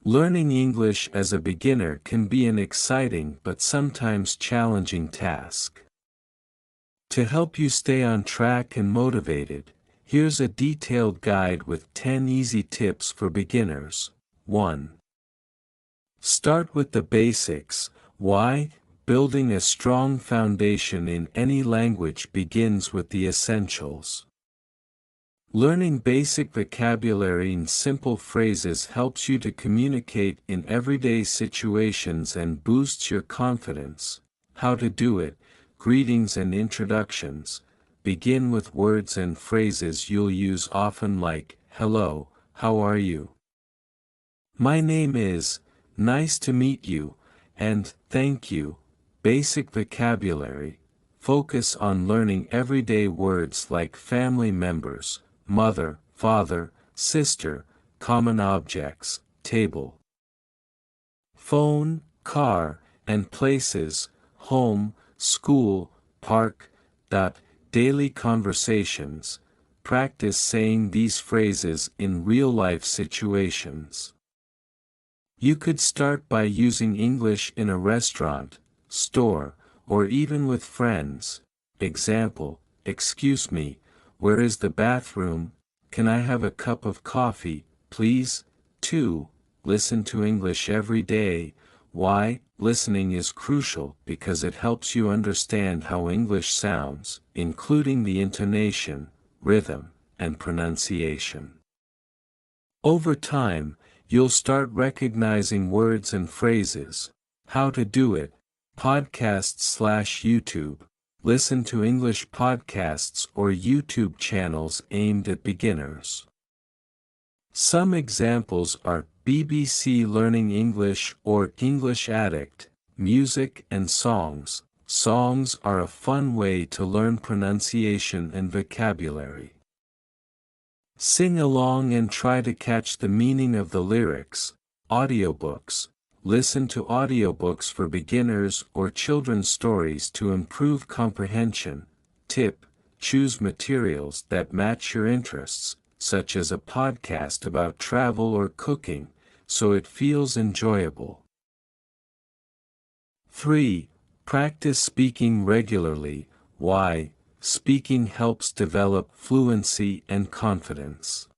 Learning English as a beginner can be an exciting but sometimes challenging task. To help you stay on track and motivated, here's a detailed guide with 10 easy tips for beginners. 1. Start with the basics. Why? Building a strong foundation in any language begins with the essentials. Learning basic vocabulary and simple phrases helps you to communicate in everyday situations and boosts your confidence. How to do it? Greetings and introductions. Begin with words and phrases you'll use often like, hello, how are you? My name is, nice to meet you, and thank you. Basic vocabulary. Focus on learning everyday words like family members, mother, father, sister, common objects, table, phone, car, and places, home, school, park. Daily conversations. Practice saying these phrases in real-life situations. You could start by using English in a restaurant, store, or even with friends. Example, excuse me, where is the bathroom? Can I have a cup of coffee, please? 2. Listen to English every day. Why? Listening is crucial because it helps you understand how English sounds, including the intonation, rhythm, and pronunciation. Over time, you'll start recognizing words and phrases. How to do it? Podcasts/YouTube. Listen to English podcasts or YouTube channels aimed at beginners. Some examples are BBC Learning English or English Addict. Music and songs. Songs are a fun way to learn pronunciation and vocabulary. Sing along and try to catch the meaning of the lyrics. Audiobooks. Listen to audiobooks for beginners or children's stories to improve comprehension. Tip: choose materials that match your interests, such as a podcast about travel or cooking, so it feels enjoyable. 3. Practice speaking regularly. Why? Speaking helps develop fluency and confidence.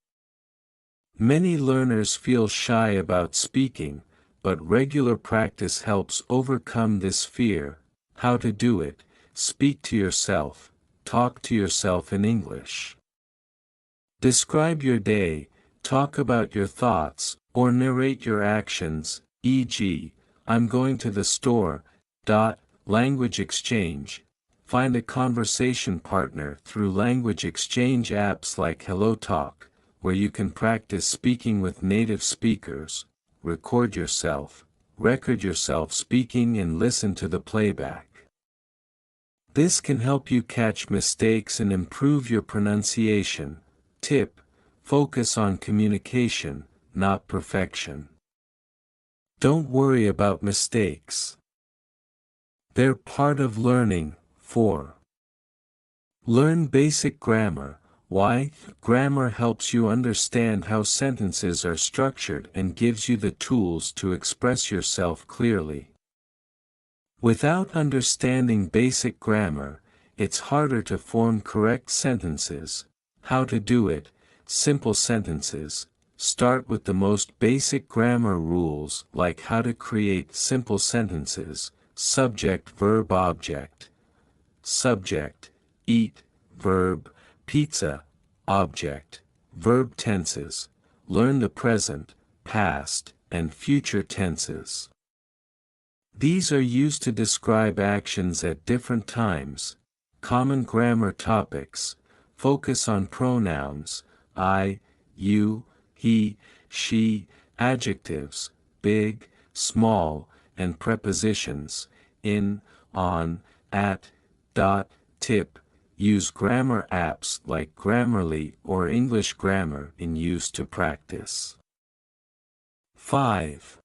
Many learners feel shy about speaking, but regular practice helps overcome this fear. How to do it? Speak to yourself. Talk to yourself in English. Describe your day, talk about your thoughts, or narrate your actions, e.g., I'm going to the store. Language exchange. Find a conversation partner through language exchange apps like HelloTalk, where you can practice speaking with native speakers. Record yourself speaking and listen to the playback. This can help you catch mistakes and improve your pronunciation. Tip: focus on communication, not perfection. Don't worry about mistakes. They're part of learning. 4. Learn basic grammar. Why? Grammar helps you understand how sentences are structured and gives you the tools to express yourself clearly. Without understanding basic grammar, it's harder to form correct sentences. How to do it? Simple sentences. Start with the most basic grammar rules like how to create simple sentences. Subject, verb, object. Subject, eat, verb, pizza, object, verb tenses. Learn the present, past, and future tenses. These are used to describe actions at different times. Common grammar topics. Focus on pronouns, I, you, he, she, adjectives, big, small, and prepositions, in, on, at. Tip: use grammar apps like Grammarly or English Grammar in use to practice. 5.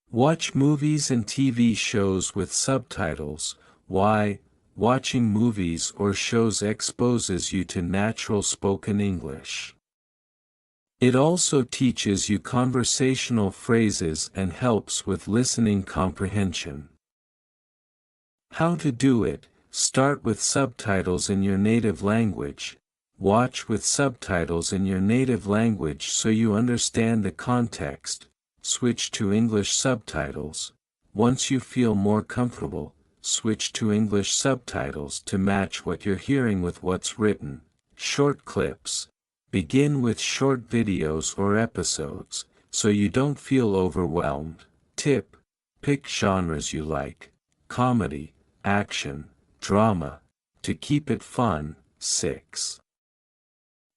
Watch movies and TV shows with subtitles. Why? Watching movies or shows exposes you to natural spoken English. It also teaches you conversational phrases and helps with listening comprehension. How to do it: start with subtitles in your native language. Watch with subtitles in your native language so you understand the context. Switch to English subtitles. Once you feel more comfortable, switch to English subtitles to match what you're hearing with what's written. Short clips. Begin with short videos or episodes, so you don't feel overwhelmed. Tip: pick genres you like: comedy, action, drama, to keep it fun. 6.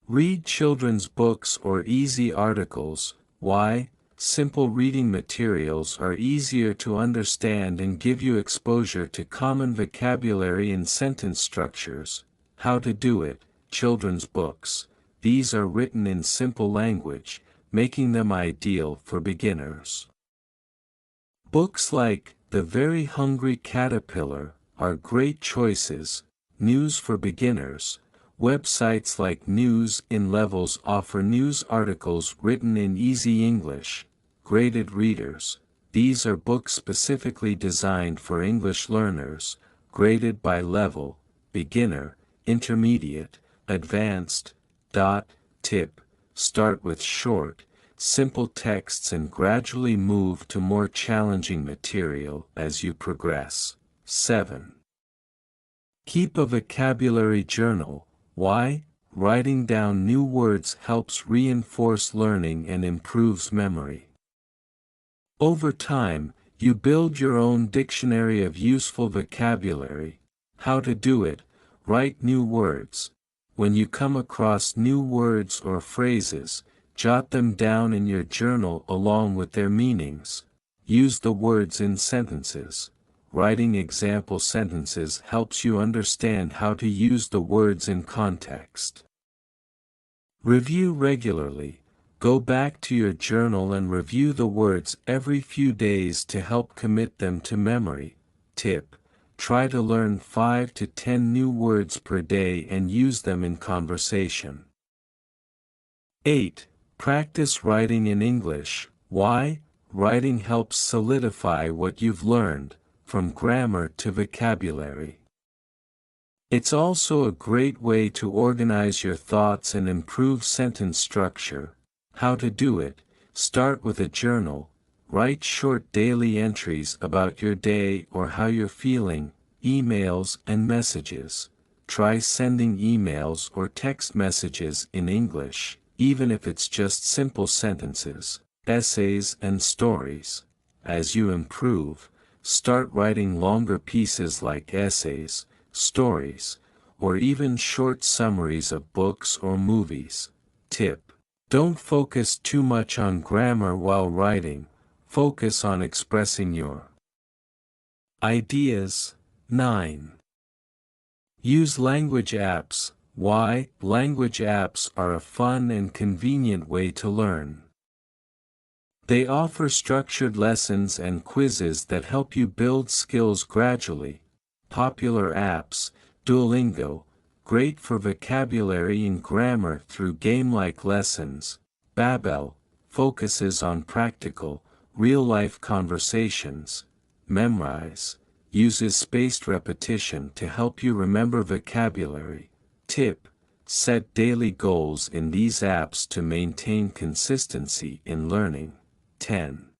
Read children's books or easy articles. Why? Simple reading materials are easier to understand and give you exposure to common vocabulary and sentence structures. How to do it: children's books. These are written in simple language, making them ideal for beginners. Books like The Very Hungry Caterpillar are great choices. News for beginners. Websites like News in Levels offer news articles written in easy English. Graded readers. These are books specifically designed for English learners, graded by level: beginner, intermediate, advanced. Tip: start with short, simple texts and gradually move to more challenging material as you progress. 7. Keep a vocabulary journal. Why? Writing down new words helps reinforce learning and improves memory. Over time, you build your own dictionary of useful vocabulary. How to do it: write new words. When you come across new words or phrases, jot them down in your journal along with their meanings. Use the words in sentences. Writing example sentences helps you understand how to use the words in context. Review regularly. Go back to your journal and review the words every few days to help commit them to memory. Tip: try to learn 5 to 10 new words per day and use them in conversation. 8. Practice writing in English. Why? Writing helps solidify what you've learned, from grammar to vocabulary. It's also a great way to organize your thoughts and improve sentence structure. How to do it: start with a journal. Write short daily entries about your day or how you're feeling. Emails and messages. Try sending emails or text messages in English, even if it's just simple sentences. Essays and stories. As you improve, start writing longer pieces like essays, stories, or even short summaries of books or movies. Tip: don't focus too much on grammar while writing. Focus on expressing your ideas. 9. Use language apps. Why? Language apps are a fun and convenient way to learn. They offer structured lessons and quizzes that help you build skills gradually. Popular apps: Duolingo, great for vocabulary and grammar through game-like lessons. Babbel, focuses on practical, real-life conversations. Memrise, uses spaced repetition to help you remember vocabulary. Tip: set daily goals in these apps to maintain consistency in learning. 10.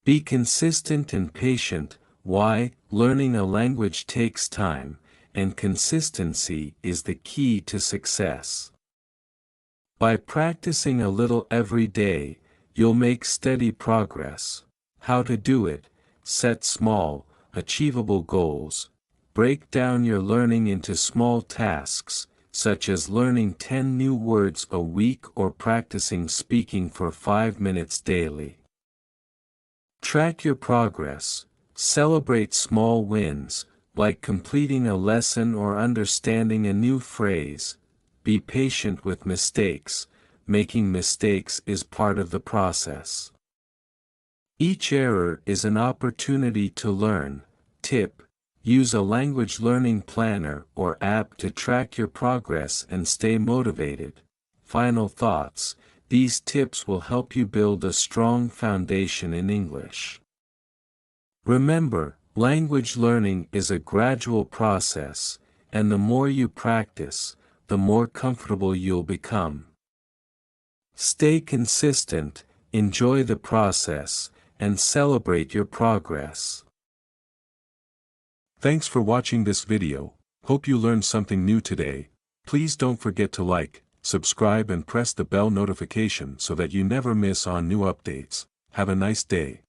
Be consistent and patient. Why? Learning a language takes time, and consistency is the key to success. By practicing a little every day, you'll make steady progress. How to do it: set small, achievable goals. Break down your learning into small tasks, such as learning 10 new words a week or practicing speaking for 5 minutes daily. Track your progress. Celebrate small wins, like completing a lesson or understanding a new phrase. Be patient with mistakes. Making mistakes is part of the process. Each error is an opportunity to learn. Tip: use a language learning planner or app to track your progress and stay motivated. Final thoughts: These tips will help you build a strong foundation in English. Remember, language learning is a gradual process, and the more you practice, the more comfortable you'll become. Stay consistent, enjoy the process, and celebrate your progress. Thanks for watching this video. Hope you learned something new today. Please don't forget to like, subscribe and press the bell notification so that you never miss on new updates. Have a nice day.